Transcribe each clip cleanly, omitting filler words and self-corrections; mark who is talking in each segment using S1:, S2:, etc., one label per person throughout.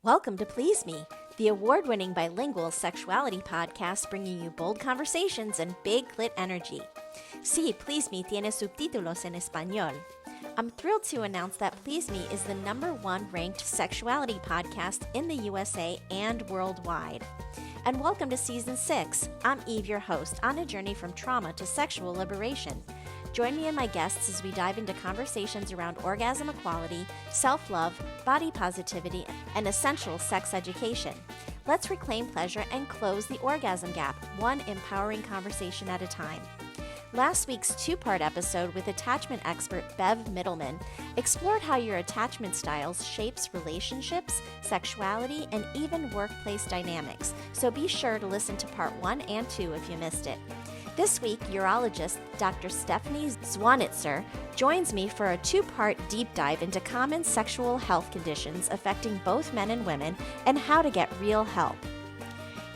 S1: Welcome to Please Me, the award-winning bilingual sexuality podcast bringing you bold conversations and big clit energy. Sí, Please Me tiene subtítulos en español. I'm thrilled to announce that Please Me is the #1 ranked sexuality podcast in the USA and worldwide. And welcome to Season 6. I'm Eve, your host, on a journey from trauma to sexual liberation. Join me and my guests as we dive into conversations around orgasm equality, self-love, body positivity, and essential sex education. Let's reclaim pleasure and close the orgasm gap, one empowering conversation at a time. Last week's two-part episode with attachment expert Bev Middleman explored how your attachment styles shapes relationships, sexuality, and even workplace dynamics, so be sure to listen to part 1 and 2 if you missed it. This week, urologist Dr. Stephanie Zwonitzer joins me for a two-part deep dive into common sexual health conditions affecting both men and women and how to get real help.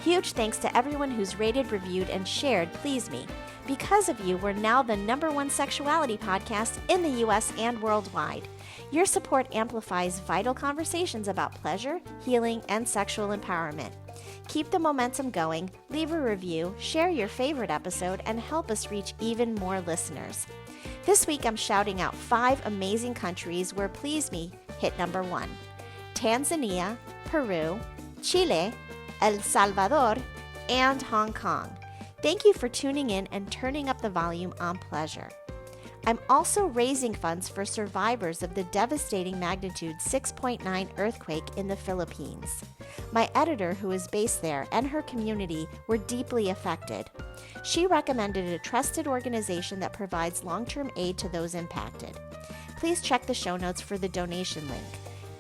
S1: Huge thanks to everyone who's rated, reviewed, and shared Please Me. Because of you, we're now the #1 sexuality podcast in the US and worldwide. Your support amplifies vital conversations about pleasure, healing, and sexual empowerment. Keep the momentum going, leave a review, share your favorite episode, and help us reach even more listeners. This week, I'm shouting out 5 amazing countries where Please Me hit #1: Tanzania, Peru, Chile, El Salvador, and Hong Kong. Thank you for tuning in and turning up the volume on pleasure. I'm also raising funds for survivors of the devastating magnitude 6.9 earthquake in the Philippines. My editor, who is based there, and her community were deeply affected. She recommended a trusted organization that provides long-term aid to those impacted. Please check the show notes for the donation link.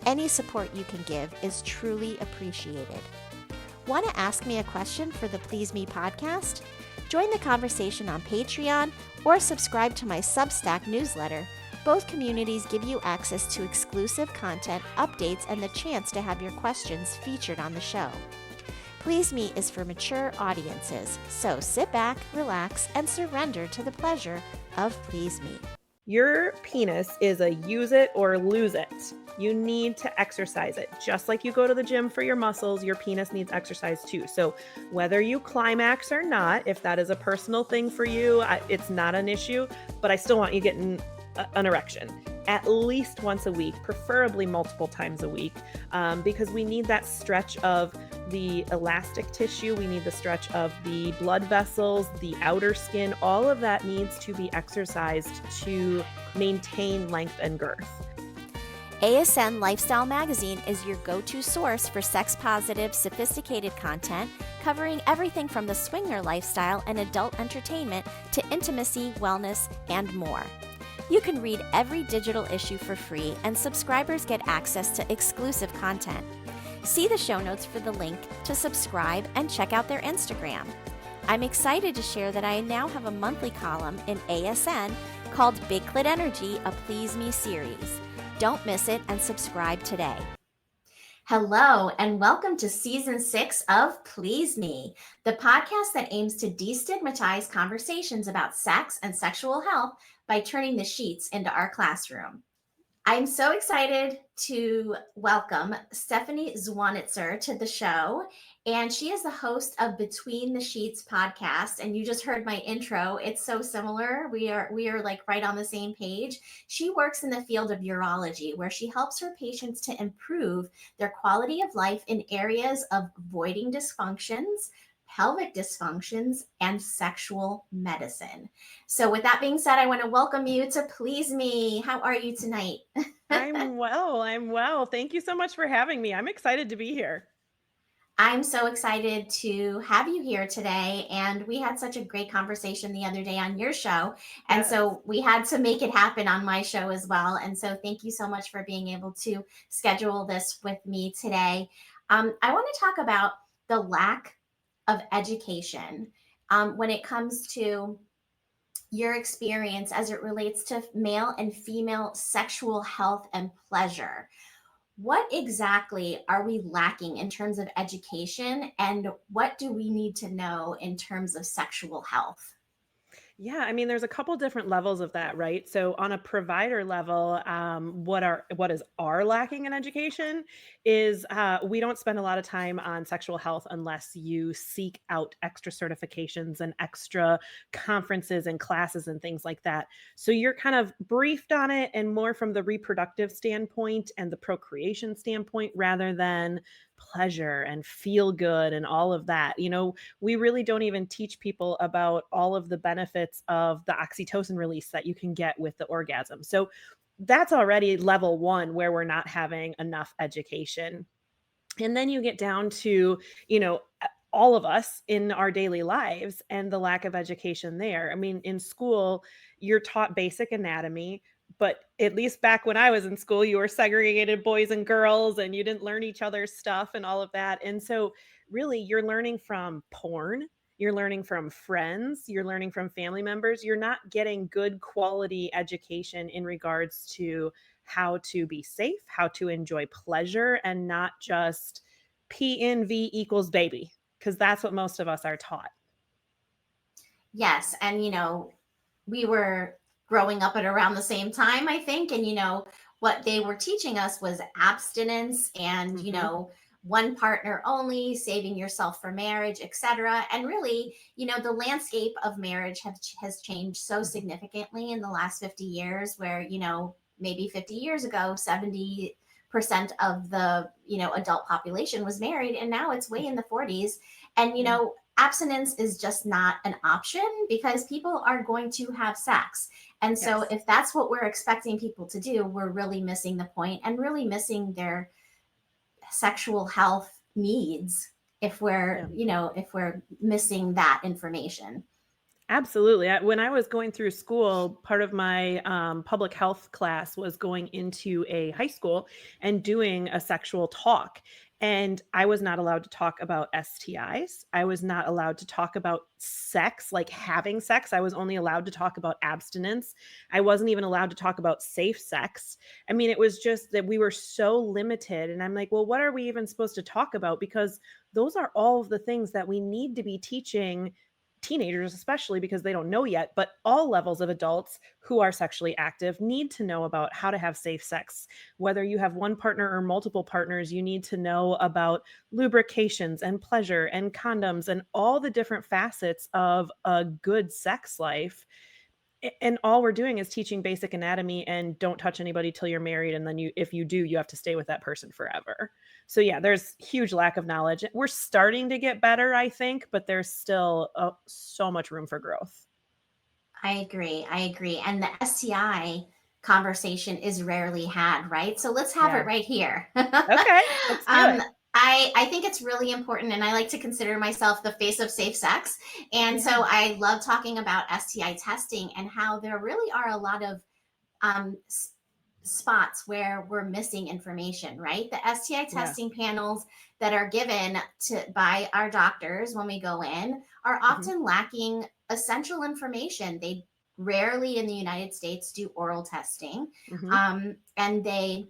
S1: Any support you can give is truly appreciated. Want to ask me a question for the Please Me podcast? Join the conversation on Patreon or subscribe to my Substack newsletter. Both communities give you access to exclusive content, updates, and the chance to have your questions featured on the show. Please Me is for mature audiences, so sit back, relax, and surrender to the pleasure of Please Me.
S2: Your penis is a use it or lose it. You need to exercise it. Just like you go to the gym for your muscles, your penis needs exercise too. So whether you climax or not, if that is a personal thing for you, it's not an issue, but I still want you getting an erection at least once a week, preferably multiple times a week, because we need that stretch of the elastic tissue. We need the stretch of the blood vessels, the outer skin. All of that needs to be exercised to maintain length and girth.
S1: ASN Lifestyle Magazine is your go-to source for sex-positive, sophisticated content covering everything from the swinger lifestyle and adult entertainment to intimacy, wellness, and more. You can read every digital issue for free, and subscribers get access to exclusive content. See the show notes for the link to subscribe and check out their Instagram. I'm excited to share that I now have a monthly column in ASN called Big Clit Energy, a Please Me series. Don't miss it and subscribe today. Hello, and welcome to Season 6 of Please Me, the podcast that aims to destigmatize conversations about sex and sexual health by turning the sheets into our classroom. I'm so excited to welcome Stephanie Zwonitzer to the show, and she is the host of Between the Sheets podcast. And you just heard my intro. It's so similar. We are like right on the same page. She works in the field of urology, where she helps her patients to improve their quality of life in areas of voiding dysfunctions, pelvic dysfunctions, and sexual medicine. So with that being said, I want to welcome you to Please Me. How are you tonight?
S2: I'm well. Thank you so much for having me. I'm excited to be here.
S1: I'm so excited to have you here today. And we had such a great conversation the other day on your show. And
S2: Yes.
S1: so we had to make it happen on my show as well. And so thank you so much for being able to schedule this with me today. I want to talk about the lack of education when it comes to your experience as it relates to male and female sexual health and pleasure. What exactly are we lacking in terms of education, and what do we need to know in terms of sexual health?
S2: Yeah, I mean, there's a couple different levels of that, right? So on a provider level, what is our lacking in education is we don't spend a lot of time on sexual health unless you seek out extra certifications and extra conferences and classes and things like that. So you're kind of briefed on it and more from the reproductive standpoint and the procreation standpoint rather than pleasure and feel good and all of that. We really don't even teach people about all of the benefits of the oxytocin release that you can get with the orgasm. So that's already level one where we're not having enough education. And then you get down to, all of us in our daily lives and the lack of education there. I mean, in school, you're taught basic anatomy, but at least back when I was in school, you were segregated boys and girls and you didn't learn each other's stuff and all of that. And so, really, you're learning from porn. You're learning from friends, you're learning from family members. You're not getting good quality education in regards to how to be safe, how to enjoy pleasure, and not just PNV equals baby, because that's what most of us are taught.
S1: Yes. And, we were growing up at around the same time, I think. And, what they were teaching us was abstinence and,
S2: Mhm.
S1: one partner only, saving yourself for marriage, etc. And really, the landscape of marriage has changed so
S2: Mhm.
S1: significantly in the last 50 years, where, maybe 50 years ago, 70% of the, adult population was married. And now it's way in the 40s. And,
S2: Yeah.
S1: abstinence is just not an option because people are going to have sex. And so
S2: Yes.
S1: if that's what we're expecting people to do, we're really missing the point and really missing their sexual health needs if we're,
S2: Yeah.
S1: if we're missing that information.
S2: Absolutely. When I was going through school, part of my public health class was going into a high school and doing a sexual talk. And I was not allowed to talk about STIs. I was not allowed to talk about sex, like having sex. I was only allowed to talk about abstinence. I wasn't even allowed to talk about safe sex. I mean, it was just that we were so limited. And I'm like, well, what are we even supposed to talk about? Because those are all of the things that we need to be teaching teenagers, especially because they don't know yet, but all levels of adults who are sexually active need to know about how to have safe sex. Whether you have one partner or multiple partners, you need to know about lubrications and pleasure and condoms and all the different facets of a good sex life. And all we're doing is teaching basic anatomy and don't touch anybody till you're married. And then if you do, you have to stay with that person forever. So yeah, there's huge lack of knowledge. We're starting to get better, I think, but there's still so much room for growth.
S1: I agree. I agree. And the STI conversation is rarely had, right? So let's have it
S2: Yeah.
S1: right here.
S2: Okay. Let's do
S1: um,
S2: it.
S1: I think it's really important, and I like to consider myself the face of safe sex. And
S2: Yeah.
S1: so I love talking about STI testing and how there really are a lot of um, spots where we're missing information, right? The STI
S2: Yeah.
S1: testing panels that are given to by our doctors when we go in are
S2: Hmm.
S1: often lacking essential information. They rarely in the United States do oral testing,
S2: Hmm.
S1: and they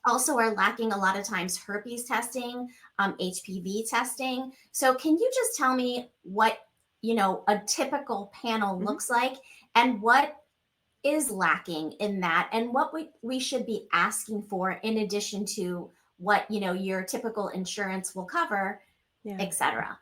S1: also are lacking a lot of times herpes testing, HPV testing. So can you just tell me what a typical panel
S2: Hmm.
S1: looks like and what is lacking in that and what we should be asking for in addition to what your typical insurance will cover,
S2: Yeah.
S1: etc.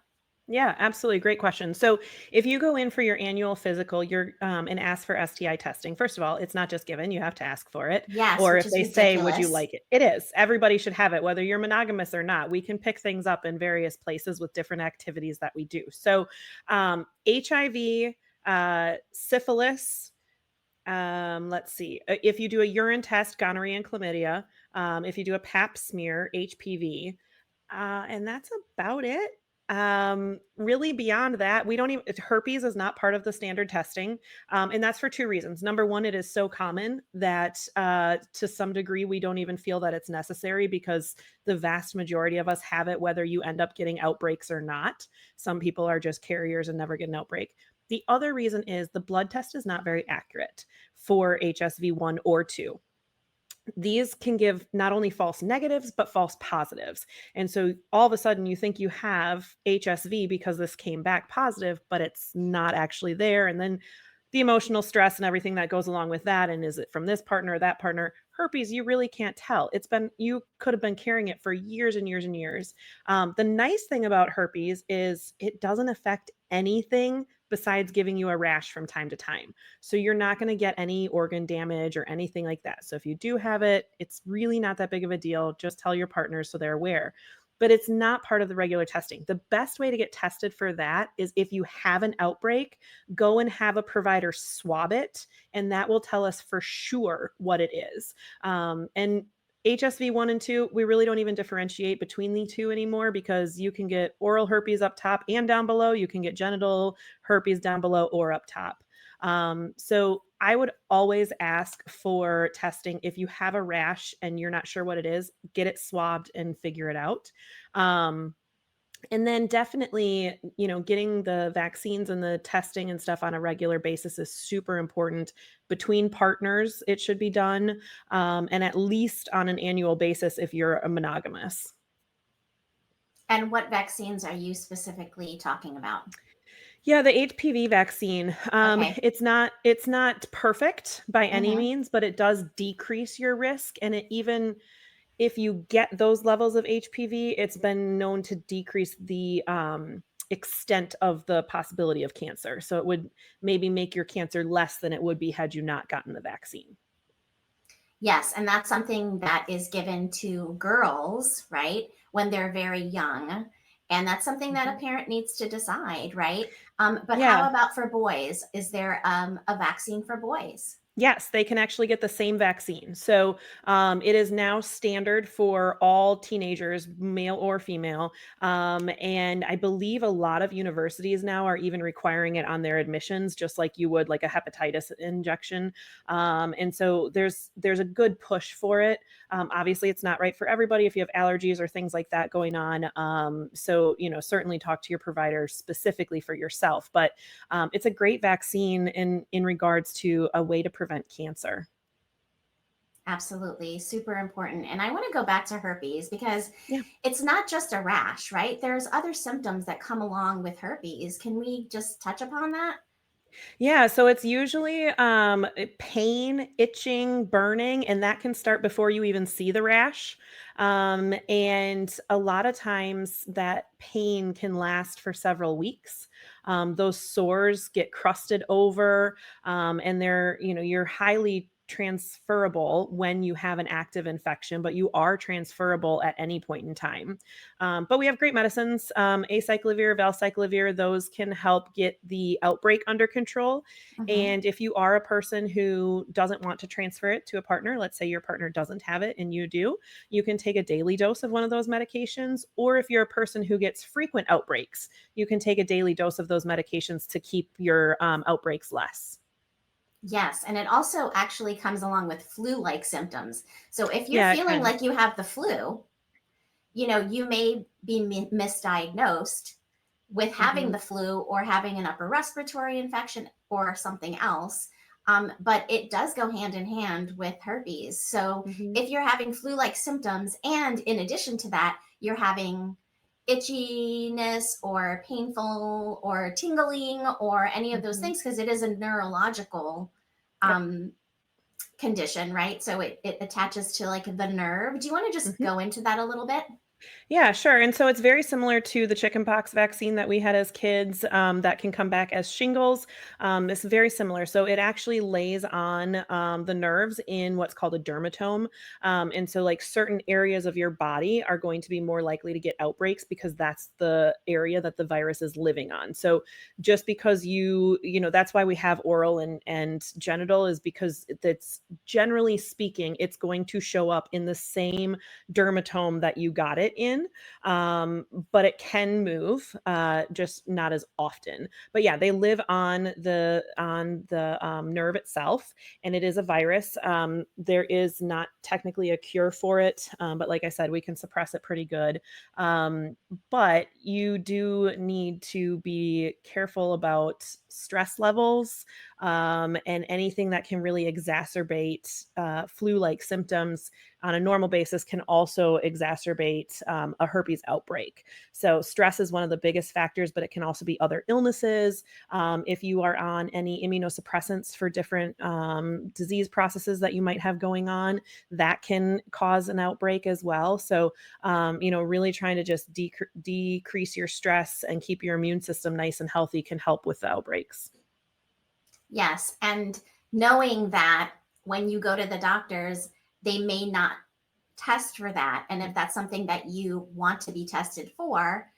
S2: Yeah, absolutely. Great question. So, if you go in for your annual physical, you're and ask for STI testing. First of all, it's not just given; you have to ask for it.
S1: Yes,
S2: Or
S1: which
S2: if
S1: is
S2: they say, "Would you
S1: ridiculous.
S2: like it?" It is. Everybody should have it, whether you're monogamous or not. We can pick things up in various places with different activities that we do. So, HIV, syphilis. Let's see. If you do a urine test, gonorrhea and chlamydia. If you do a Pap smear, HPV. And that's about it. Really beyond that, we don't even herpes is not part of the standard testing. And that's for two reasons. Number one, it is so common that to some degree we don't even feel that it's necessary because the vast majority of us have it, whether you end up getting outbreaks or not. Some people are just carriers and never get an outbreak. The other reason is the blood test is not very accurate for HSV1 or 2. These can give not only false negatives, but false positives. And so all of a sudden you think you have HSV because this came back positive, but it's not actually there. And then the emotional stress and everything that goes along with that, and is it from this partner or that partner? Herpes, you really can't tell. You could have been carrying it for years and years and years. The nice thing about herpes is it doesn't affect anything besides giving you a rash from time to time. So you're not going to get any organ damage or anything like that. So if you do have it, it's really not that big of a deal. Just tell your partners so they're aware. But it's not part of the regular testing. The best way to get tested for that is if you have an outbreak, go and have a provider swab it, and that will tell us for sure what it is. And HSV 1 and 2, we really don't even differentiate between the two anymore because you can get oral herpes up top and down below. You can get genital herpes down below or up top. So I would always ask for testing. If you have a rash and you're not sure what it is, get it swabbed and figure it out. Um, and then definitely, getting the vaccines and the testing and stuff on a regular basis is super important. Between partners, it should be done, and at least on an annual basis if you're a monogamous.
S1: And what vaccines are you specifically talking about?
S2: Yeah, the HPV vaccine.
S1: Okay.
S2: It's not perfect by any
S1: Mm-hmm.
S2: means, but it does decrease your risk, and it even if you get those levels of HPV, it's been known to decrease the extent of the possibility of cancer. So it would maybe make your cancer less than it would be had you not gotten the vaccine.
S1: Yes, and that's something that is given to girls, right, when they're very young. And that's something that a
S2: Mhm.
S1: parent needs to decide, right? But how
S2: Yeah.
S1: about for boys? Is there a vaccine for boys?
S2: Yes, they can actually get the same vaccine. So it is now standard for all teenagers, male or female. And I believe a lot of universities now are even requiring it on their admissions, just like you would like a hepatitis injection. And so there's a good push for it. Obviously, it's not right for everybody if you have allergies or things like that going on. So certainly talk to your provider specifically for yourself. But it's a great vaccine in regards to a way to prevent cancer.
S1: Absolutely, super important. And I want to go back to herpes because
S2: Yeah.
S1: it's not just a rash, right? There's other symptoms that come along with herpes. Can we just touch upon that?
S2: Yeah, so it's usually pain, itching, burning, and that can start before you even see the rash. And a lot of times that pain can last for several weeks. Those sores get crusted over, and you're highly transferable when you have an active infection, but you are transferable at any point in time. But we have great medicines, acyclovir, valcyclovir, those can help get the outbreak under control.
S1: Hmm.
S2: And if you are a person who doesn't want to transfer it to a partner, let's say your partner doesn't have it and you do, you can take a daily dose of one of those medications. Or if you're a person who gets frequent outbreaks, you can take a daily dose of those medications to keep your outbreaks less.
S1: Yes, and it also actually comes along with flu-like symptoms. So if you're
S2: Yeah, it
S1: feeling
S2: can.
S1: like you have the flu, you may be misdiagnosed with having
S2: Hmm.
S1: the flu or having an upper respiratory infection or something else. But it does go hand in hand with herpes. So
S2: Hmm.
S1: if you're having flu like symptoms, and in addition to that, you're having itchiness or painful or tingling or any of those
S2: Hmm.
S1: things, because it is a neurological
S2: Yep.
S1: um, condition, right? So it attaches to like the nerve. Do you want to just
S2: Mhm.
S1: go into that a little bit?
S2: Yeah, sure. And so it's very similar to the chickenpox vaccine that we had as kids, that can come back as shingles. It's very similar. So it actually lays on the nerves in what's called a dermatome. And so, like, certain areas of your body are going to be more likely to get outbreaks because that's the area that the virus is living on. So just because that's why we have oral and genital, is because that's generally speaking, it's going to show up in the same dermatome that you got it in. But it can move, just not as often. But yeah, they live on the nerve itself, and it is a virus. There is not technically a cure for it, but like I said, we can suppress it pretty good. But you do need to be careful about stress levels, and anything that can really exacerbate flu-like symptoms on a normal basis can also exacerbate a herpes outbreak. So stress is one of the biggest factors, but it can also be other illnesses. If you are on any immunosuppressants for different disease processes that you might have going on, that can cause an outbreak as well. So, really trying to just decrease your stress and keep your immune system nice and healthy can help with the outbreaks.
S1: Yes. And knowing that when you go to the doctors, they may not test for that. And if that's something that you want to be tested for,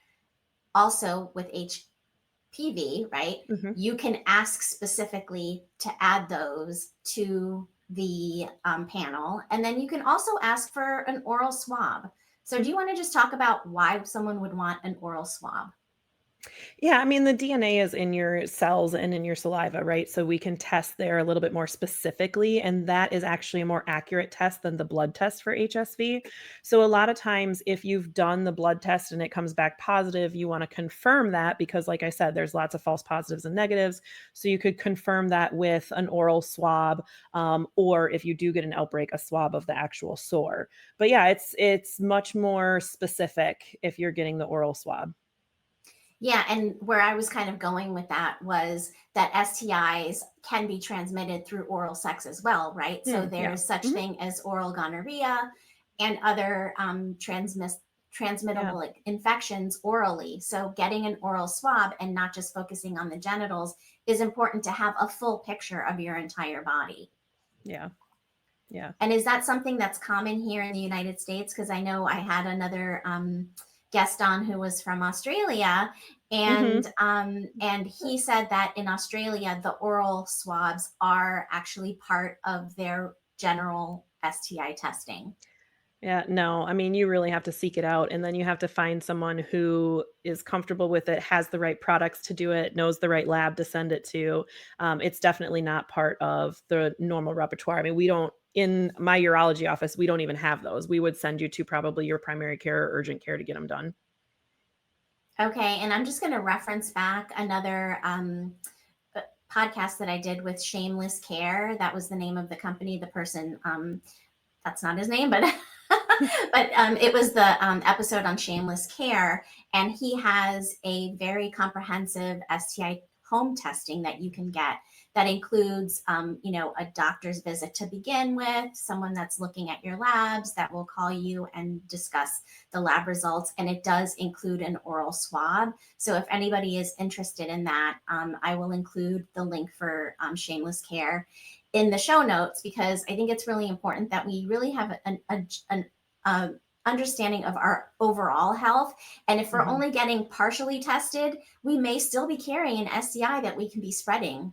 S1: also with HPV, right?
S2: Mhm.
S1: You can ask specifically to add those to the panel. And then you can also ask for an oral swab. So, do you want to just talk about why someone would want an oral swab?
S2: Yeah, I mean, the DNA is in your cells and in your saliva, right? So we can test there a little bit more specifically, and that is actually a more accurate test than the blood test for HSV. So a lot of times, if you've done the blood test and it comes back positive, you want to confirm that because, like I said, there's lots of false positives and negatives. So you could confirm that with an oral swab, or if you do get an outbreak, a swab of the actual sore. But yeah, it's much more specific if you're getting the oral swab.
S1: Yeah, and where I was kind of going with that was that STIs can be transmitted through oral sex as well, right? So
S2: Mm, yeah.
S1: there's such
S2: Mhm.
S1: thing as oral gonorrhea and other
S2: Yeah.
S1: transmittable like, infections orally. So getting an oral swab and not just focusing on the genitals is important to have a full picture of your entire body.
S2: Yeah. Yeah.
S1: And is that something that's common here in the United States? Because I know I had another guest on who was from Australia,
S2: Mhm.
S1: and he said that in Australia the oral swabs are actually part of their general STI testing.
S2: Yeah, no, I mean, you really have to seek it out, and then you have to find someone who is comfortable with it, has the right products to do it, knows the right lab to send it to. It's definitely not part of the normal repertoire. I mean, we don't in my urology office, we don't even have those. We would send you to probably your primary care or urgent care to get them done.
S1: Okay, and I'm just going to reference back another podcast that I did with Shameless Care. That was the name of the company. The person, that's not his name, but but it was the episode on shameless care, and he has a very comprehensive STI home testing that you can get that includes, a doctor's visit to begin with, someone that's looking at your labs that will call you and discuss the lab results, and it does include an oral swab. So if anybody is interested in that, I will include the link for shameless care in the show notes because I think it's really important that we really have an understanding of our overall health. And if we're
S2: Mhm.
S1: only getting partially tested, we may still be carrying an STI that we can be spreading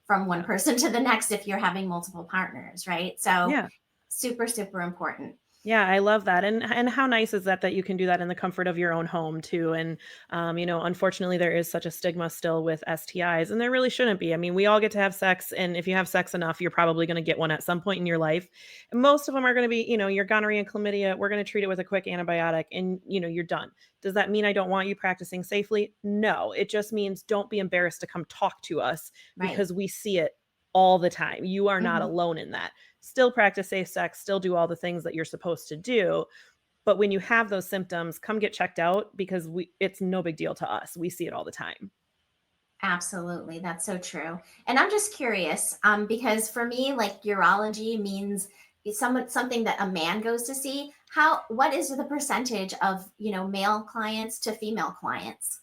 S1: from one
S2: Yeah.
S1: person to the next if you're having multiple partners, right? So,
S2: Yeah.
S1: super, super important.
S2: Yeah, I love that, and how nice is that that you can do that in the comfort of your own home too, and, unfortunately, there is such a stigma still with STIs, and there really shouldn't be. I mean, we all get to have sex, and if you have sex enough, you're probably gonna get one at some point in your life. And most of them are gonna be, your gonorrhea and chlamydia, we're gonna treat it with a quick antibiotic, and, you're done. Does that mean I don't want you practicing safely? No, it just means don't be embarrassed to come talk to us
S1: Right.
S2: because we see it all the time. You are not
S1: Hmm.
S2: alone in that. Still practice safe sex, still do all the things that you're supposed to do. But when you have those symptoms, come get checked out because it's no big deal to us. We see it all the time.
S1: Absolutely. That's so true. And I'm just curious, because for me, like urology means it's something that a man goes to see. What is the percentage of, male clients to female clients?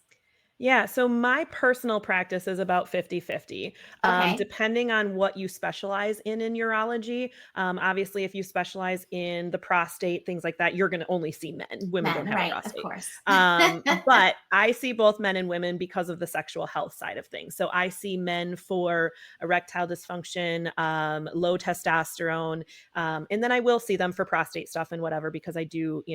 S2: Yeah, so my personal practice is about 50-50,
S1: Okay.
S2: depending on what you specialize in urology. Obviously, if you specialize in the prostate, things like that, you're going to only see men. Women don't
S1: Men,
S2: have a
S1: right, of
S2: prostate.
S1: course.
S2: But I see both men and women because of the sexual health side of things. So I see men for erectile dysfunction, low testosterone, and then I will see them for prostate stuff and whatever because I do,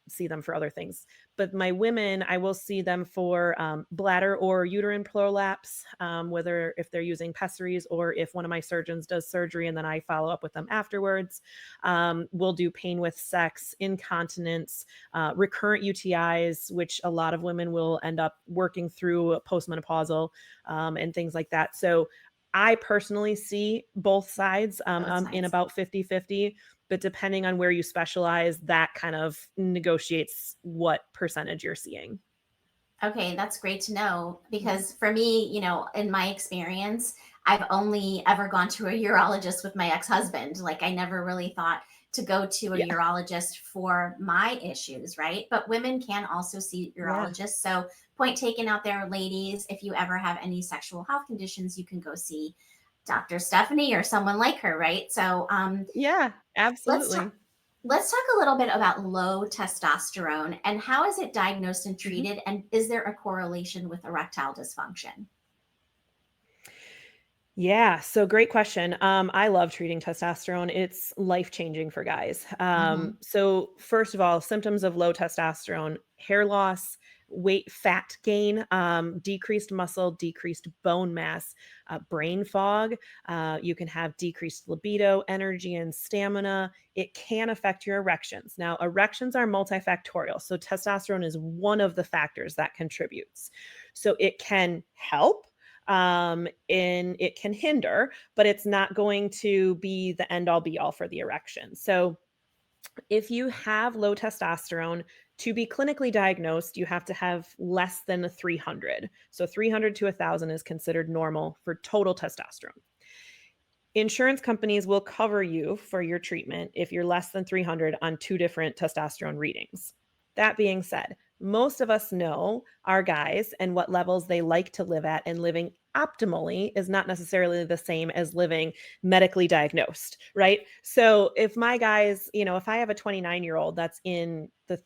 S2: see them for other things. But my women, I will see them for bladder or uterine prolapse, whether if they're using pessaries or if one of my surgeons does surgery and then I follow up with them afterwards. We'll do pain with sex, incontinence, recurrent UTIs, which a lot of women will end up working through postmenopausal and things like that. So I personally see both sides
S1: Both
S2: in
S1: sides.
S2: about 50-50, but depending on where you specialize, that kind of negotiates what percentage you're seeing.
S1: Okay, that's great to know
S2: Mhm.
S1: because for me, in my experience, I've only ever gone to a urologist with my ex-husband. Like I never really thought to go to a
S2: Yeah.
S1: urologist for my issues, right? But women can also see
S2: Yeah.
S1: urologists. So, point taken out there, ladies, if you ever have any sexual health conditions, you can go see Dr. Stephanie or someone like her, right? So,
S2: Yeah,
S1: let's talk
S2: absolutely.
S1: let's talk a little bit about low testosterone and how is it diagnosed and
S2: Mhm.
S1: treated, and is there a correlation with erectile dysfunction?
S2: Yeah, so great question. I love treating testosterone. It's life-changing for guys.
S1: Hmm.
S2: So first of all, symptoms of low testosterone: hair loss, weight, fat gain, decreased muscle, decreased bone mass, brain fog. You can have decreased libido, energy, and stamina. It can affect your erections. Now, erections are multifactorial, so testosterone is one of the factors that contributes. So it can help, and it can hinder, but it's not going to be the end all be all for the erection. So if you have low testosterone, to be clinically diagnosed, you have to have less than 300. So 300 to 1,000 is considered normal for total testosterone. Insurance companies will cover you for your treatment if you're less than 300 on two different testosterone readings. That being said, most of us know our guys and what levels they like to live at, and living optimally is not necessarily the same as living medically diagnosed, right? So if my guys, if I have a 29-year-old that's in the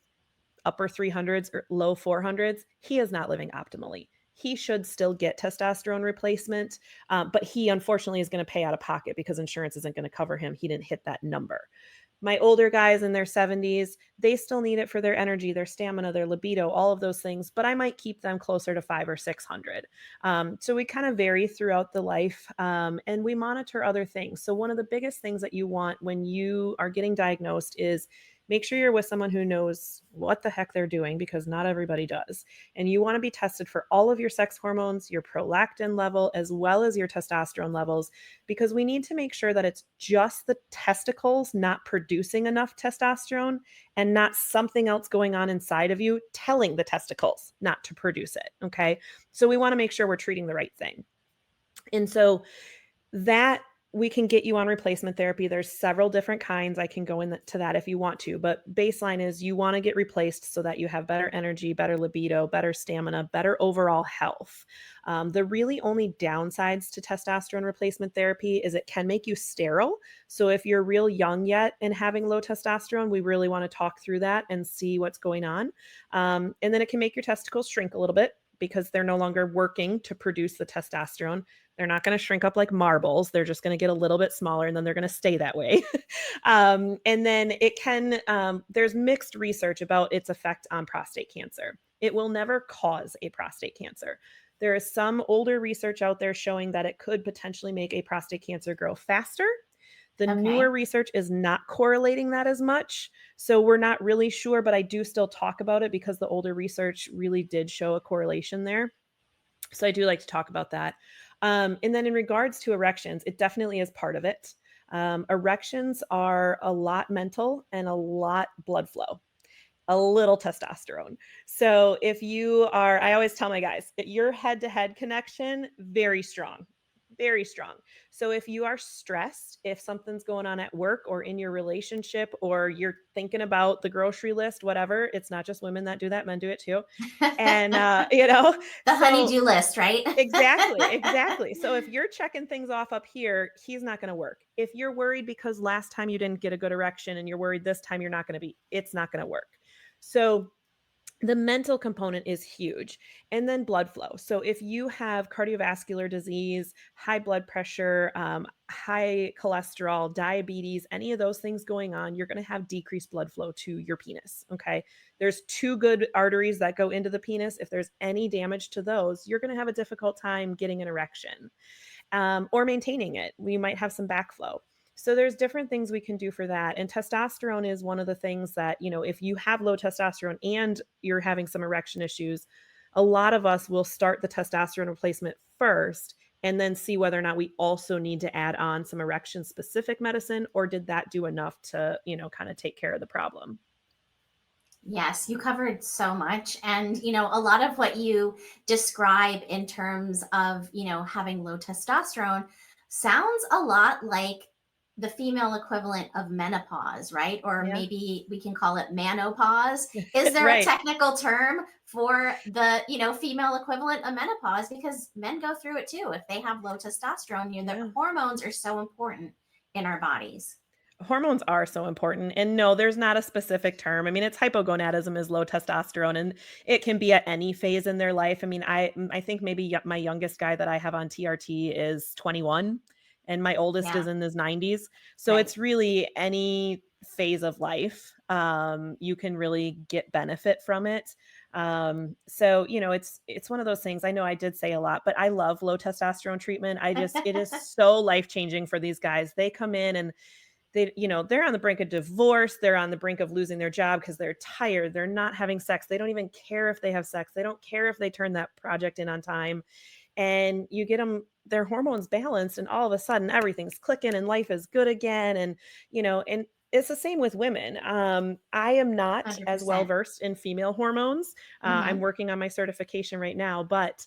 S2: upper 300s or low 400s, he is not living optimally. He should still get testosterone replacement, but he unfortunately is going to pay out of pocket because insurance isn't going to cover him. He didn't hit that number. My older guys in their 70s, they still need it for their energy, their stamina, their libido, all of those things, but I might keep them closer to 5 or 600. So we kind of vary throughout the life, and we monitor other things. So one of the biggest things that you want when you are getting diagnosed is make sure you're with someone who knows what the heck they're doing, because not everybody does. And you want to be tested for all of your sex hormones, your prolactin level, as well as your testosterone levels, because we need to make sure that it's just the testicles not producing enough testosterone and not something else going on inside of you telling the testicles not to produce it. Okay. So we want to make sure we're treating the right thing. And so that we can get you on replacement therapy. There's several different kinds. I can go into that if you want to, but baseline is you want to get replaced so that you have better energy, better libido, better stamina, better overall health. The really only downsides to testosterone replacement therapy is it can make you sterile. So if you're real young yet and having low testosterone, we really want to talk through that and see what's going on. And then it can make your testicles shrink a little bit because they're no longer working to produce the testosterone. They're not going to shrink up like marbles. They're just going to get a little bit smaller, and then they're going to stay that way. And then there's mixed research about its effect on prostate cancer. It will never cause a prostate cancer. There is some older research out there showing that it could potentially make a prostate cancer grow faster. The newer
S1: Okay.
S2: research is not correlating that as much. So we're not really sure, but I do still talk about it because the older research really did show a correlation there. So I do like to talk about that. And then in regards to erections, it definitely is part of it. Erections are a lot mental and a lot blood flow, a little testosterone. So if you are, I always tell my guys, your head to head connection, very strong, very strong. So if you are stressed, if something's going on at work or in your relationship, or you're thinking about the grocery list, whatever, it's not just women that do that, men do it too. And,
S1: The
S2: so
S1: honeydew list, right?
S2: exactly, exactly. So if you're checking things off up here, he's not going to work. If you're worried because last time you didn't get a good erection and you're worried this time you're not going to be, it's not going to work. So the mental component is huge. And then blood flow. So if you have cardiovascular disease, high blood pressure, high cholesterol, diabetes, any of those things going on, you're going to have decreased blood flow to your penis. Okay. There's two good arteries that go into the penis. If there's any damage to those, you're going to have a difficult time getting an erection, or maintaining it. We might have some backflow. So there's different things we can do for that. And testosterone is one of the things that, if you have low testosterone and you're having some erection issues, a lot of us will start the testosterone replacement first and then see whether or not we also need to add on some erection specific medicine, or did that do enough to, kind of take care of the problem?
S1: Yes, you covered so much. And, a lot of what you describe in terms of, having low testosterone sounds a lot like the female equivalent of menopause, right? Or
S2: Yeah.
S1: maybe we can call it manopause. Is there a
S2: Right.
S1: technical term for the, female equivalent of menopause? Because men go through it too. If they have low testosterone, the
S2: Yeah.
S1: hormones are so important in our bodies.
S2: Hormones are so important. And no, there's not a specific term. I mean, it's hypogonadism is low testosterone, and it can be at any phase in their life. I mean, I think maybe my youngest guy that I have on TRT is 21 and my oldest
S1: Yeah,
S2: is in his 90s. So
S1: right.
S2: it's really any phase of life. You can really get benefit from it. So it's one of those things. I know I did say a lot, but I love low testosterone treatment. It is so life-changing for these guys. They come in and they're on the brink of divorce, they're on the brink of losing their job because they're tired, they're not having sex, they don't even care if they have sex, they don't care if they turn that project in on time, and you get them their hormones balanced, and all of a sudden everything's clicking and life is good again. And it's the same with women. I am not as well
S1: 100%.
S2: versed in female hormones. I'm
S1: Hmm.
S2: working on my certification right now, but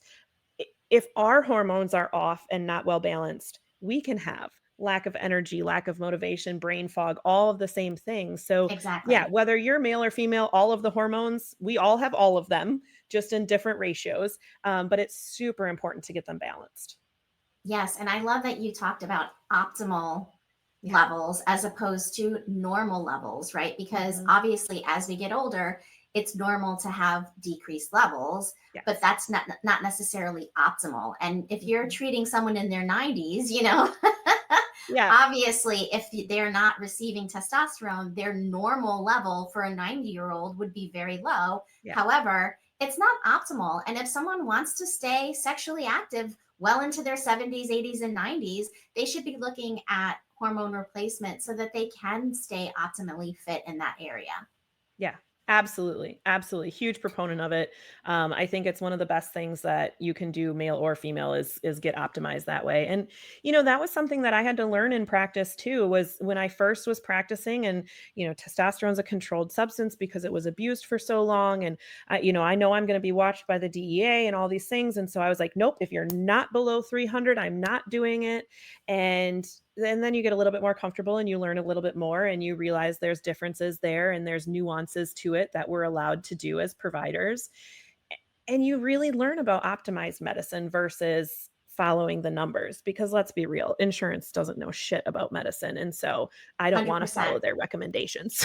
S2: if our hormones are off and not well balanced, we can have lack of energy, lack of motivation, brain fog, all of the same things. So, yeah,
S1: Exactly.
S2: whether you're male or female, all of the hormones, we all have all of them, just in different ratios. But it's super important to get them balanced.
S1: Yes, and I love that you talked about optimal
S2: Yeah.
S1: levels as opposed to normal levels, right? Because
S2: Mhm.
S1: obviously as we get older, it's normal to have decreased levels, but
S2: Yes.
S1: that's not necessarily optimal. And if you're
S2: Mhm.
S1: treating someone in their 90s,
S2: Yeah.
S1: obviously if they're not receiving testosterone, their normal level for a 90-year-old would be very low.
S2: Yeah.
S1: However, it's not optimal. And if someone wants to stay sexually active well into their 70s, 80s, and 90s, they should be looking at hormone replacement so that they can stay optimally fit in that area.
S2: Yeah, absolutely. Absolutely. Huge proponent of it. I think it's one of the best things that you can do, male or female, is get optimized that way. And that was something that I had to learn in practice too, was when I first was practicing. And testosterone's a controlled substance because it was abused for so long. And I know I'm going to be watched by the DEA and all these things. And so I was like, nope, if you're not below 300, I'm not doing it. And then you get a little bit more comfortable and you learn a little bit more and you realize there's differences there and there's nuances to it that we're allowed to do as providers. And you really learn about optimized medicine versus following the numbers, because let's be real, insurance doesn't know shit about medicine. And so I don't want to
S1: 100%.
S2: follow their recommendations.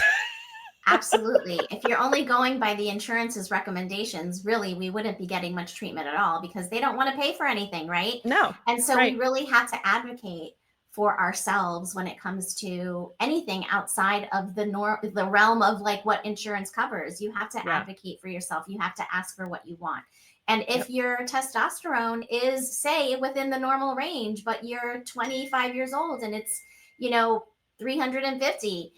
S1: Absolutely. If you're only going by the insurance's recommendations, really, we wouldn't be getting much treatment at all because they don't want to pay for anything, right?
S2: No.
S1: And so we
S2: Right.
S1: really have to advocate for ourselves when it comes to anything outside of the realm of like what insurance covers. You have to
S2: Yeah.
S1: advocate for yourself. You have to ask for what you want. And if
S2: Yep.
S1: your testosterone is, say, within the normal range, but you're 25 years old and it's, you know, 350,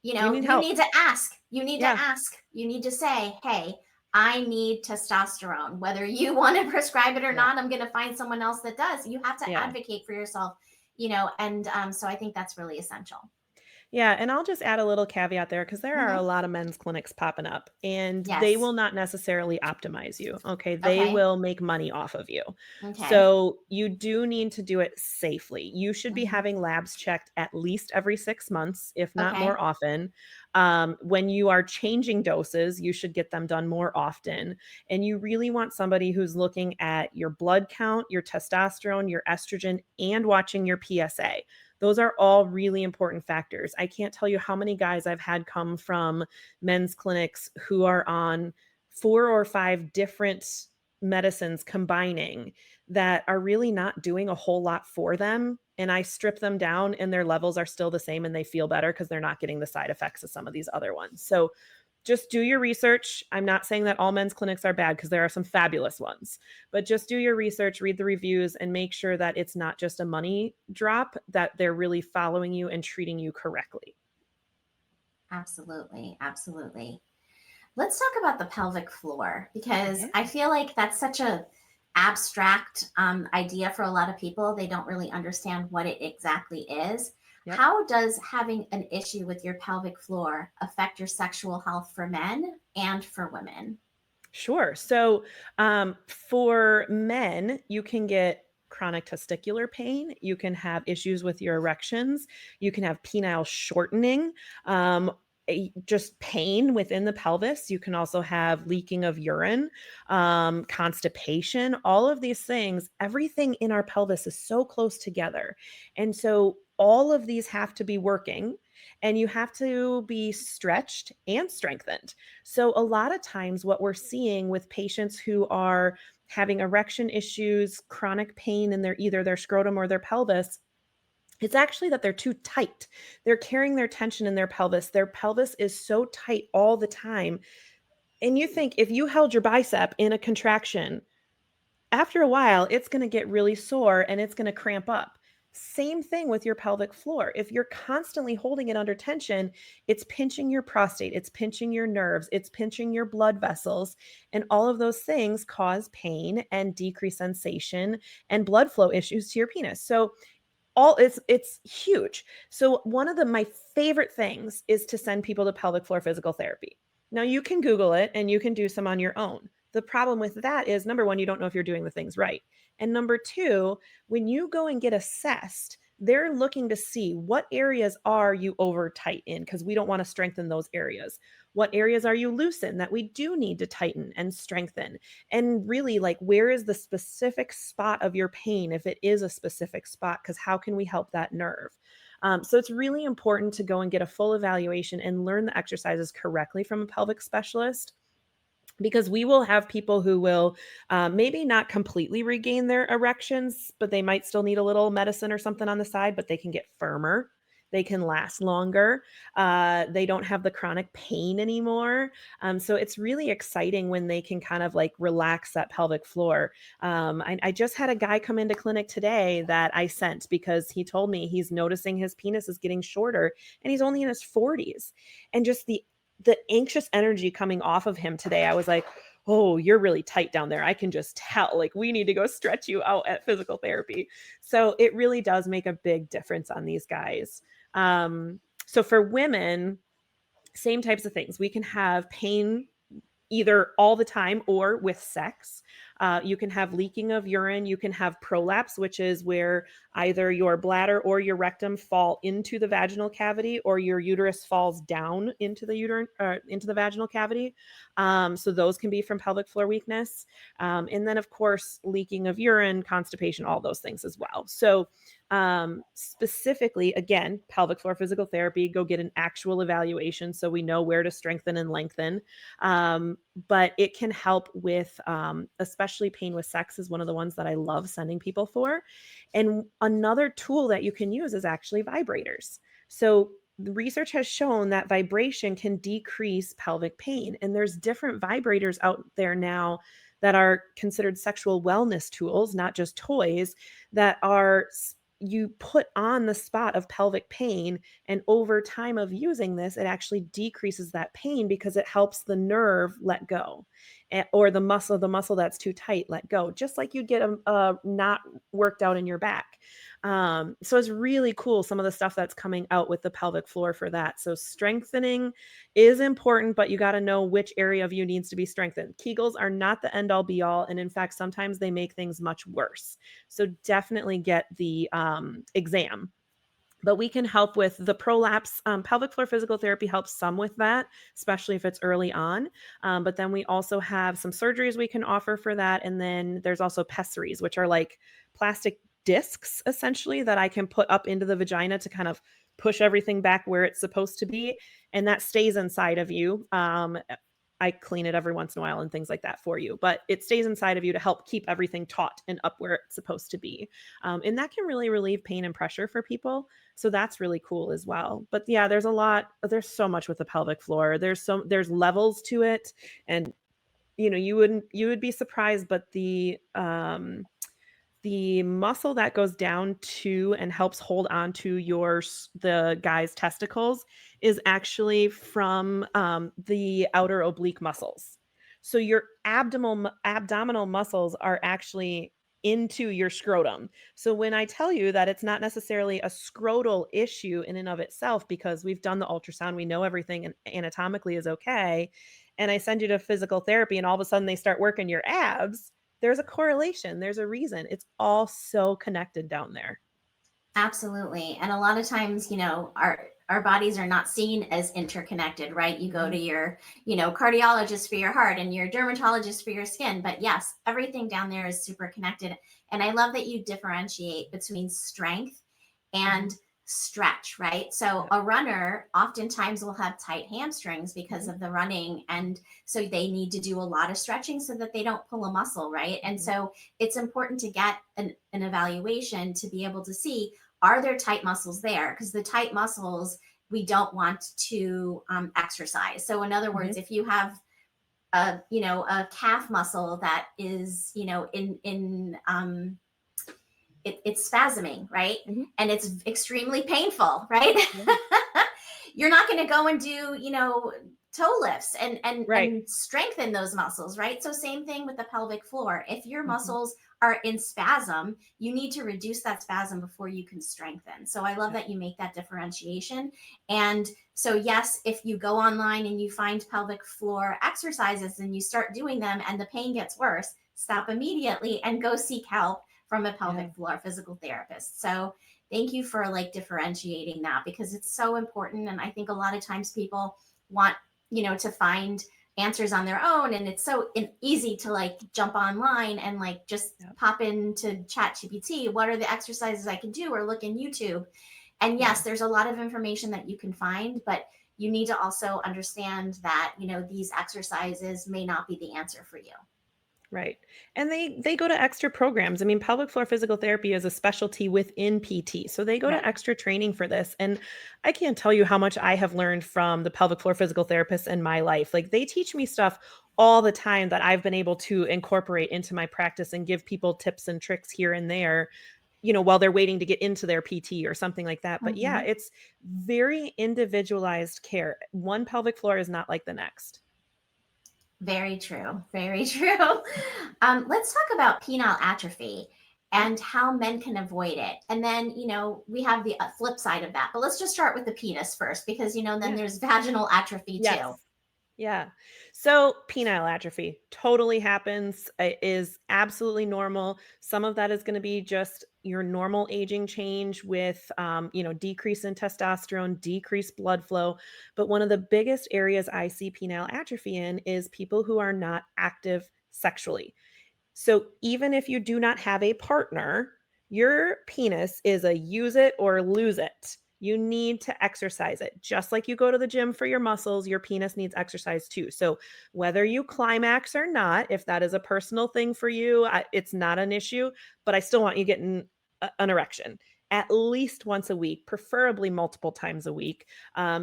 S2: You need
S1: you
S2: help.
S1: need to ask. You need to
S2: Yeah.
S1: ask. You need to say, hey, I need testosterone. Whether you want to prescribe it or
S2: Yeah.
S1: not, I'm going to find someone else that does. You have to
S2: Yeah.
S1: advocate for yourself, and so I think that's really essential.
S2: Yeah, and I'll just add a little caveat there because there are a
S1: Hmm.
S2: lot of men's clinics popping up and they
S1: Yes.
S2: will not necessarily optimize you. Okay. They
S1: Okay.
S2: will make money off of you.
S1: Okay.
S2: So you do need to do it safely. You should be
S1: Hmm.
S2: having labs checked at least every 6 months, if not more
S1: Okay.
S2: often. When you are changing doses, you should get them done more often. And you really want somebody who's looking at your blood count, your testosterone, your estrogen, and watching your PSA. Those are all really important factors. I can't tell you how many guys I've had come from men's clinics who are on 4 or 5 different medicines combining that are really not doing a whole lot for them, and I strip them down and their levels are still the same and they feel better because 'cause they're not getting the side effects of some of these other ones. So just do your research. I'm not saying that all men's clinics are bad because there are some fabulous ones, but just do your research, read the reviews, and make sure that it's not just a money drop, that they're really following you and treating you correctly.
S1: Absolutely. Absolutely. Let's talk about the pelvic floor because
S2: Yeah.
S1: I feel like that's such a abstract idea for a lot of people. They don't really understand what it exactly is.
S2: Yep.
S1: How does having an issue with your pelvic floor affect your sexual health for men and for women?
S2: Sure. So, for men, you can get chronic testicular pain. You can have issues with your erections. You can have penile shortening, just pain within the pelvis. You can also have leaking of urine, constipation, all of these things. Everything in our pelvis is so close together. And so, all of these have to be working, and you have to be stretched and strengthened. So, a lot of times, what we're seeing with patients who are having erection issues, chronic pain in either their scrotum or their pelvis, it's actually that they're too tight. They're carrying their tension in their pelvis. Their pelvis is so tight all the time. And you think if you held your bicep in a contraction, after a while, it's gonna get really sore and it's gonna cramp up. Same thing with your pelvic floor. If you're constantly holding it under tension, it's pinching your prostate, it's pinching your nerves, it's pinching your blood vessels, and all of those things cause pain and decreased sensation and blood flow issues to your penis. So all it's huge. So one of my favorite things is to send people to pelvic floor physical therapy. Now you can Google it and you can do some on your own. The problem with that is number one, you don't know if you're doing the things right. And number two, when you go and get assessed, they're looking to see what areas are you over tight in because we don't want to strengthen those areas. What areas are you loose in that we do need to tighten and strengthen? And really, like, where is the specific spot of your pain if it is a specific spot? Because how can we help that nerve? So it's really important to go and get a full evaluation and learn the exercises correctly from a pelvic specialist, because we will have people who will maybe not completely regain their erections, but they might still need a little medicine or something on the side, but they can get firmer. They can last longer. They don't have the chronic pain anymore. So it's really exciting when they can kind of like relax that pelvic floor. I just had a guy come into clinic today that I sent because he told me he's noticing his penis is getting shorter and he's only in his 40s. And just the anxious energy coming off of him today, I was like, "Oh, you're really tight down there. I can just tell. Like, we need to go stretch you out at physical therapy." So it really does make a big difference on these guys. So for women, same types of things. We can have pain either all the time or with sex. You can have leaking of urine. You can have prolapse, which is where either your bladder or your rectum fall into the vaginal cavity, or your uterus falls down into the into the vaginal cavity. So those can be from pelvic floor weakness, and then of course leaking of urine, constipation, all those things as well. So specifically, again, pelvic floor physical therapy, go get an actual evaluation so we know where to strengthen and lengthen. But it can help with especially pain with sex is one of the ones that I love sending people for. And another tool that you can use is actually vibrators. So the research has shown that vibration can decrease pelvic pain, and there's different vibrators out there now that are considered sexual wellness tools, not just toys, that are you put on the spot of pelvic pain, and over time of using this it actually decreases that pain because it helps the nerve let go, or the muscle that's too tight let go, just like you'd get a knot worked out in your back. So it's really cool some of the stuff that's coming out with the pelvic floor for that. So strengthening is important, but you got to know which area of you needs to be strengthened. Kegels are not the end all be all, and in fact sometimes they make things much worse. So definitely get the exam. But we can help with the prolapse. Pelvic floor physical therapy helps some with that, especially if it's early on. But then we also have some surgeries we can offer for that. And then there's also pessaries, which are like plastic discs essentially that I can put up into the vagina to kind of push everything back where it's supposed to be. And that stays inside of you. I clean it every once in a while and things like that for you, but it stays inside of you to help keep everything taut and up where it's supposed to be. And that can really relieve pain and pressure for people. So that's really cool as well. But yeah, there's so much with the pelvic floor. There's levels to it. And you would be surprised, but the muscle that goes down to and helps hold on to the guy's testicles is actually from the outer oblique muscles. So your abdominal muscles are actually into your scrotum. So when I tell you that it's not necessarily a scrotal issue in and of itself, because we've done the ultrasound, we know everything anatomically is okay, and I send you to physical therapy and all of a sudden they start working your abs, there's a correlation, there's a reason. It's all so connected down there.
S3: Absolutely. And a lot of times, our bodies are not seen as interconnected, right? You go to your, cardiologist for your heart and your dermatologist for your skin. But yes, everything down there is super connected. And I love that you differentiate between strength and stretch, right? So a runner oftentimes will have tight hamstrings because of the running. And so they need to do a lot of stretching so that they don't pull a muscle, right? And so it's important to get an evaluation to be able to see, are there tight muscles there? Because the tight muscles we don't want to exercise. So in other words, if you have a calf muscle that is it's spasming, right? And it's extremely painful, right? You're not going to go and do toe lifts and strengthen those muscles, right? So same thing with the pelvic floor. If your muscles are in spasm, you need to reduce that spasm before you can strengthen. So I love that you make that differentiation. And so yes, if you go online and you find pelvic floor exercises and you start doing them and the pain gets worse, stop immediately and go seek help from a pelvic floor physical therapist. So thank you for differentiating that, because it's so important. And I think a lot of times people want, to find answers on their own. And it's so easy to jump online and just pop into ChatGPT. What are the exercises I can do, or look in YouTube? And yes, there's a lot of information that you can find, but you need to also understand that, these exercises may not be the answer for you.
S2: Right. And they go to extra programs. I mean, pelvic floor physical therapy is a specialty within PT. So they go to extra training for this. And I can't tell you how much I have learned from the pelvic floor physical therapists in my life. They teach me stuff all the time that I've been able to incorporate into my practice and give people tips and tricks here and there, while they're waiting to get into their PT or something like that. But yeah, it's very individualized care. One pelvic floor is not like the next.
S3: Very true. Very true. Let's talk about penile atrophy and how men can avoid it. And then, we have the flip side of that. But let's just start with the penis first, because, then there's vaginal atrophy too.
S2: Yeah. So penile atrophy totally happens. It is absolutely normal. Some of that is going to be just your normal aging change with, decrease in testosterone, decreased blood flow. But one of the biggest areas I see penile atrophy in is people who are not active sexually. So even if you do not have a partner, your penis is a use it or lose it. You need to exercise it. Just like you go to the gym for your muscles, your penis needs exercise too. So whether you climax or not, if that is a personal thing for you, it's not an issue, but I still want you getting an erection at least once a week, preferably multiple times a week,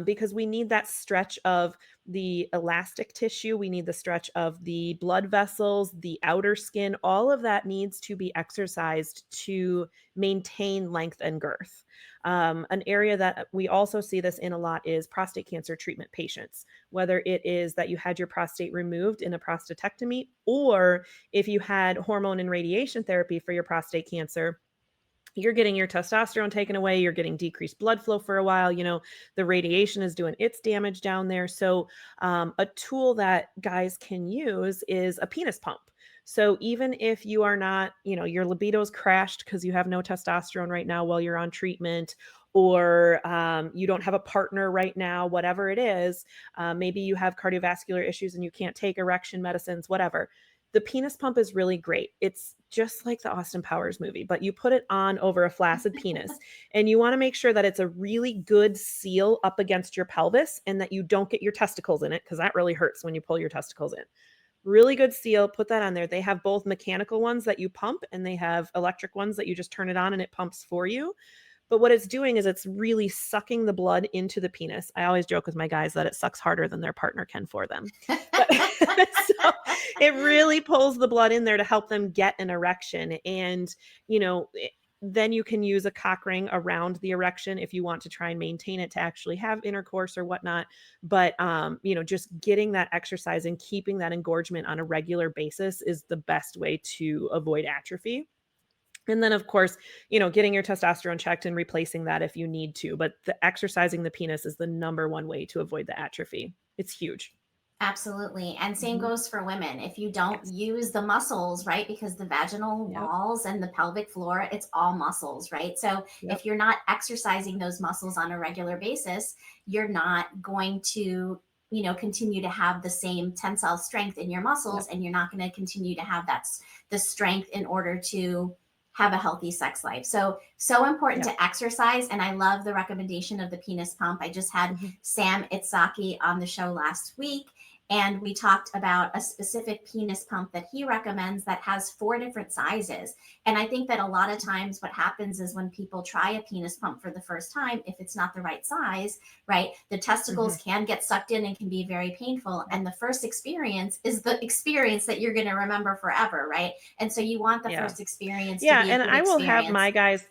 S2: because we need that stretch of the elastic tissue. We need the stretch of the blood vessels, the outer skin. All of that needs to be exercised to maintain length and girth. An area that we also see this in a lot is prostate cancer treatment patients, whether it is that you had your prostate removed in a prostatectomy, or if you had hormone and radiation therapy for your prostate cancer, you're getting your testosterone taken away, you're getting decreased blood flow for a while, the radiation is doing its damage down there. So a tool that guys can use is a penis pump. So even if you are not, your libido's crashed because you have no testosterone right now while you're on treatment, or you don't have a partner right now, whatever it is, maybe you have cardiovascular issues and you can't take erection medicines, whatever. The penis pump is really great. It's just like the Austin Powers movie, but you put it on over a flaccid penis, and you want to make sure that it's a really good seal up against your pelvis and that you don't get your testicles in it, because that really hurts when you pull your testicles in. Really good seal, put that on there. They have both mechanical ones that you pump, and they have electric ones that you just turn it on and it pumps for you. But what it's doing is it's really sucking the blood into the penis. I always joke with my guys that it sucks harder than their partner can for them. So it really pulls the blood in there to help them get an erection. And, then you can use a cock ring around the erection if you want to try and maintain it to actually have intercourse or whatnot. But, just getting that exercise and keeping that engorgement on a regular basis is the best way to avoid atrophy. And then, of course, getting your testosterone checked and replacing that if you need to. But the exercising the penis is the number one way to avoid the atrophy. It's huge.
S3: Absolutely. And same
S2: Mhm.
S3: goes for women. If you don't
S2: Yes.
S3: use the muscles, right? Because the vaginal
S2: Yep.
S3: walls and the pelvic floor, it's all muscles, right? So
S2: Yep.
S3: if you're not exercising those muscles on a regular basis, you're not going to, continue to have the same tensile strength in your muscles,
S2: Yep.
S3: and you're not going to continue to have the strength in order to have a healthy sex life. So important
S2: Yep.
S3: to exercise. And I love the recommendation of the penis pump. I just had
S2: Mhm.
S3: Sam Itzaki on the show last week, and we talked about a specific penis pump that he recommends that has 4 different sizes. And I think that a lot of times what happens is when people try a penis pump for the first time, if it's not the right size, right, the testicles
S2: Mhm.
S3: can get sucked in and can be very painful.
S2: Yep.
S3: And the first experience is the experience that you're going to remember forever, right? And so you want the
S2: Yeah.
S3: first experience to
S2: Yeah,
S3: be a
S2: and
S3: good
S2: I will have
S3: experience.
S2: my guys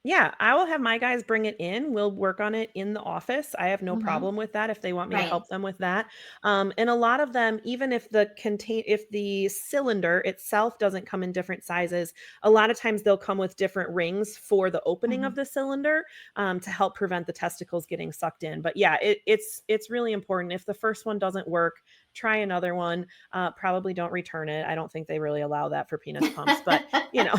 S2: Yeah, I will have my guys bring it in. We'll work on it in the office. I have no
S3: Hmm.
S2: problem with that if they want me to
S3: Right.
S2: help them with that. And a lot of them, even if the cylinder itself doesn't come in different sizes, a lot of times they'll come with different rings for the opening of
S3: Hmm.
S2: the cylinder, to help prevent the testicles getting sucked in. But yeah, it's really important. If the first one doesn't work, try another one. Probably don't return it. I don't think they really allow that for penis pumps, but you know.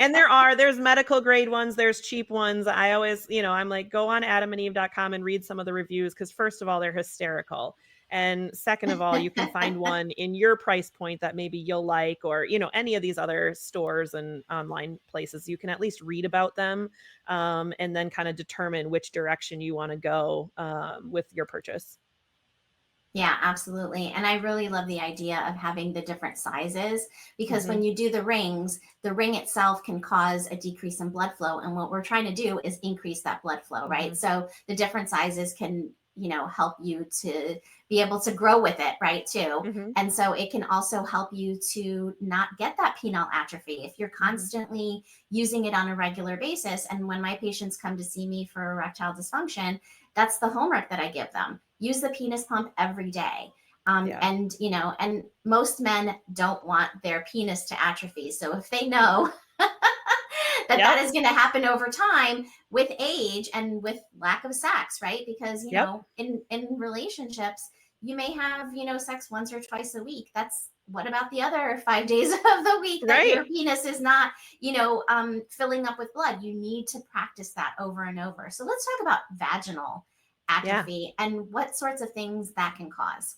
S2: And there's medical grade ones, there's cheap ones. I always, I'm like, go on adamandeve.com and read some of the reviews, because first of all, they're hysterical. And second of all, you can find one in your price point that maybe you'll like, or, any of these other stores and online places. You can at least read about them, and then kind of determine which direction you want to go, with your purchase.
S3: Yeah, absolutely. And I really love the idea of having the different sizes, because
S2: Hmm.
S3: when you do the rings, the ring itself can cause a decrease in blood flow. And what we're trying to do is increase that blood flow, right?
S2: Hmm.
S3: So the different sizes can, help you to be able to grow with it, right? Too.
S2: Hmm.
S3: And so it can also help you to not get that penile atrophy if you're
S2: Hmm.
S3: constantly using it on a regular basis. And when my patients come to see me for erectile dysfunction, that's the homework that I give them. Use the penis pump every day.
S2: Yeah.
S3: And most men don't want their penis to atrophy. So if they know that
S2: Yep.
S3: is going to happen over time with age and with lack of sex, right? Because,
S2: Yep.
S3: in relationships, you may have, sex once or twice a week. That's what about the other 5 days of the week that
S2: Right.
S3: your penis is not, filling up with blood? You need to practice that over and over. So let's talk about vaginal
S2: Yeah.
S3: atrophy and what sorts of things that can cause.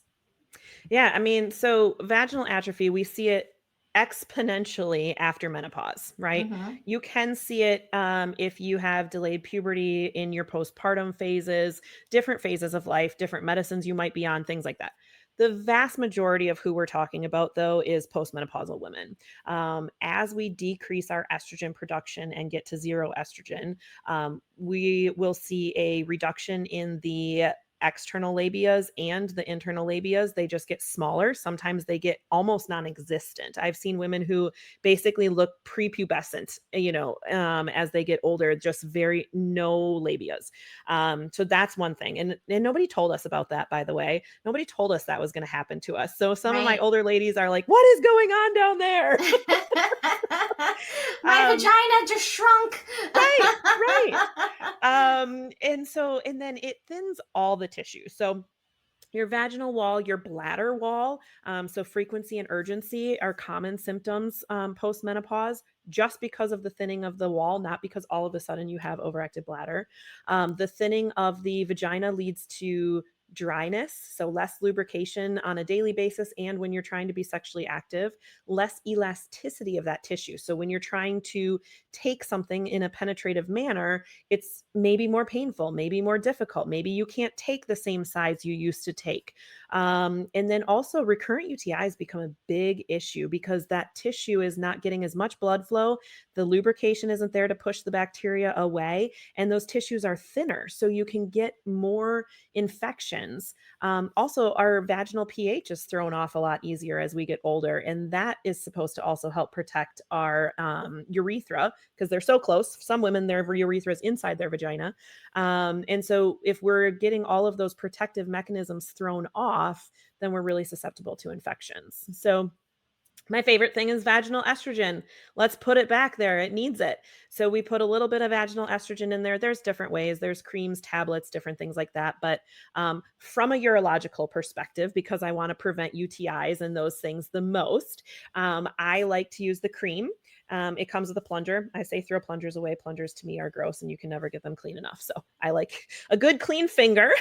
S2: Yeah, I mean, so vaginal atrophy, we see it exponentially after menopause, right?
S3: Hmm.
S2: You can see it, if you have delayed puberty in your postpartum phases, different phases of life, different medicines you might be on, things like that. The vast majority of who we're talking about, though, is postmenopausal women. As we decrease our estrogen production and get to zero estrogen, we will see a reduction in the external labias and the internal labias. They just get smaller. Sometimes they get almost non-existent. I've seen women who basically look prepubescent, as they get older, just very no labias. So that's one thing. And nobody told us about that, by the way. Nobody told us that was going to happen to us. So some of my
S3: Right.
S2: older ladies are like, what is going on down there?
S3: My
S2: um,
S3: vagina just shrunk.
S2: right, right. And then it thins all the tissue. So your vaginal wall, your bladder wall, so frequency and urgency are common symptoms, post-menopause, just because of the thinning of the wall, not because all of a sudden you have overactive bladder. The thinning of the vagina leads to dryness, so less lubrication on a daily basis, and when you're trying to be sexually active, less elasticity of that tissue. So when you're trying to take something in a penetrative manner, it's maybe more painful, maybe more difficult. Maybe you can't take the same size you used to take. And then also recurrent UTIs become a big issue because that tissue is not getting as much blood flow. The lubrication isn't there to push the bacteria away, and those tissues are thinner. So you can get more infections. Also, our vaginal pH is thrown off a lot easier as we get older. And that is supposed to also help protect our urethra because they're so close. Some women, their urethra is inside their vagina. And so if we're getting all of those protective mechanisms thrown off, then we're really susceptible to infections. So my favorite thing is vaginal estrogen. Let's put it back there. It needs it. So we put a little bit of vaginal estrogen in there. There's different ways. There's creams, tablets, different things like that. But from a urological perspective, because I want to prevent UTIs and those things the most, I like to use the cream. It comes with a plunger. I say throw plungers away. Plungers to me are gross and you can never get them clean enough. So I like a good clean finger,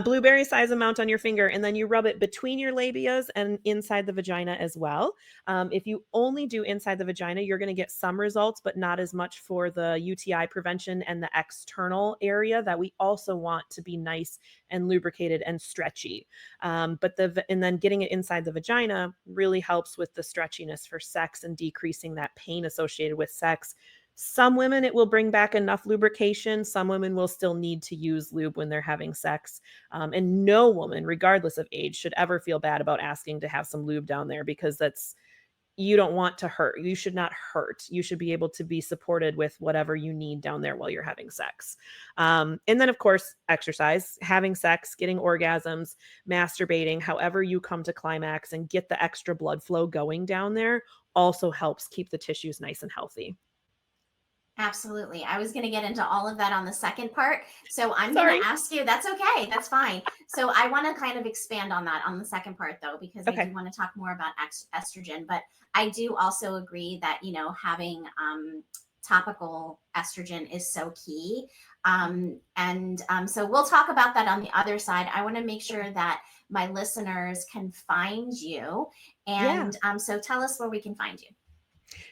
S2: blueberry size amount on your finger, and then you rub it between your labias and inside the vagina as well. If you only do inside the vagina, you're going to get some results, but not as much for the UTI prevention and the external area that we also want to be nice and lubricated and stretchy. And then getting it inside the vagina really helps with the stretchiness for sex and decreasing that pain associated with sex. Some women, it will bring back enough lubrication. Some women will still need to use lube when they're having sex. And no woman, regardless of age, should ever feel bad about asking to have some lube down there because you don't want to hurt. You should not hurt. You should be able to be supported with whatever you need down there while you're having sex. And then, of course, exercise, having sex, getting orgasms, masturbating, however you come to climax and get the extra blood flow going down there also helps keep the tissues nice and healthy.
S3: Absolutely. I was going to get into all of that on the second part. So I'm going to ask you, that's okay. That's fine. So I want to kind of expand on that on the second part though, because I do want to talk more about estrogen, but I do also agree that, having topical estrogen is so key. So we'll talk about that on the other side. I want to make sure that my listeners can find you. And so tell us where we can find you.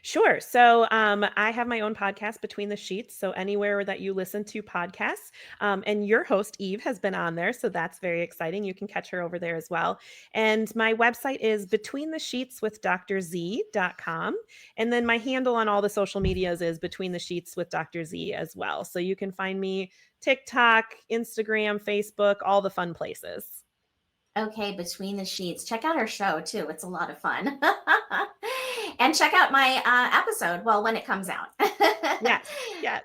S2: Sure. So I have my own podcast, Between the Sheets. So anywhere that you listen to podcasts, and your host, Eve, has been on there. So that's very exciting. You can catch her over there as well. And my website is betweenthesheetswithdrz.com. And then my handle on all the social medias is Between the Sheets with Dr. Z as well. So you can find me TikTok, Instagram, Facebook, all the fun places.
S3: Okay, Between the Sheets. Check out our show too. It's a lot of fun. And check out my episode, when it comes out.
S2: Yes.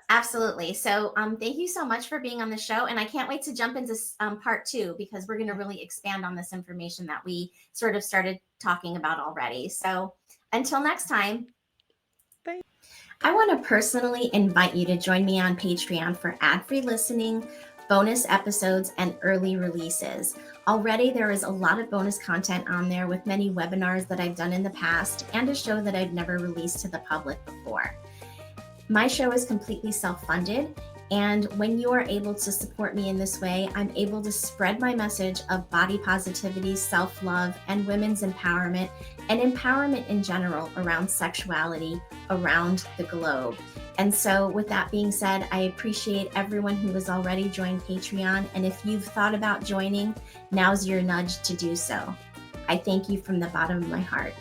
S3: Absolutely. So thank you so much for being on the show. And I can't wait to jump into part 2 because we're going to really expand on this information that we sort of started talking about already. So until next time.
S2: Bye.
S3: I want to personally invite you to join me on Patreon for ad-free listening, bonus episodes, and early releases. Already there is a lot of bonus content on there with many webinars that I've done in the past and a show that I've never released to the public before. My show is completely self-funded, and when you are able to support me in this way, I'm able to spread my message of body positivity, self-love, and women's empowerment, and empowerment in general around sexuality around the globe. And so with that being said, I appreciate everyone who has already joined Patreon. And if you've thought about joining, now's your nudge to do so. I thank you from the bottom of my heart.